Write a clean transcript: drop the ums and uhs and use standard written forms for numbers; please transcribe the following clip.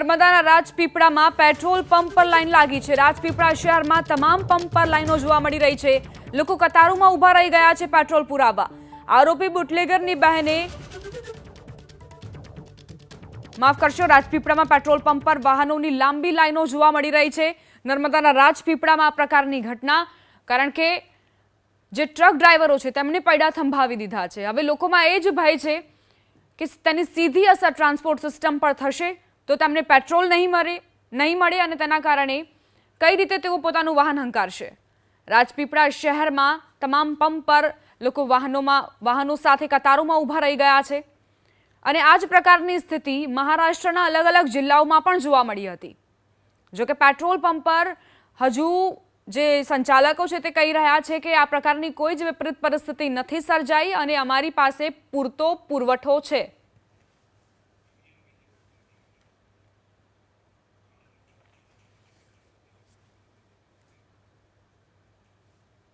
નર્મદાના રાજપીપળામાં petrol pump પર લાઈન લાગી છે। રાજપીપળા શહેરમાં તમામ પંપ પર લાઈનો જોવા મળી રહી છે। લોકો કતારોમાં ઊભા રહી ગયા છે પેટ્રોલ પુરાવા। આરોપી બુટલેગરની બહેને માફ કરશો, રાજપીપળામાં પેટ્રોલ પંપ પર વાહનોની લાંબી લાઈનો જોવા મળી રહી છે। નર્મદાના રાજપીપળામાં આ પ્રકારની ઘટના, કારણ કે જે ટ્રક ડ્રાઈવરો છે તેમણે પૈડા થંભાવી દીધા છે। હવે લોકોમાં એ જ ભય છે કે તેની સીધી અસર ટ્રાન્સપોર્ટ સિસ્ટમ પર થશે તો તેમને પેટ્રોલ નહીં મળે અને તેના કારણે કઈ રીતે તેઓ પોતાનું વાહન હંકારશે। રાજપીપળા શહેરમાં તમામ પંપ પર લોકો વાહનો સાથે કતારોમાં ઊભા રહી ગયા છે અને આ જ પ્રકારની સ્થિતિ મહારાષ્ટ્રના અલગ અલગ જિલ્લાઓમાં પણ જોવા મળી હતી। જો કે પેટ્રોલ પંપ પર હજુ જે સંચાલકો છે તે કહી રહ્યા છે કે આ પ્રકારની કોઈ જ વિપરીત પરિસ્થિતિ નથી સર્જાઈ અને અમારી પાસે પૂરતો પુરવઠો છે।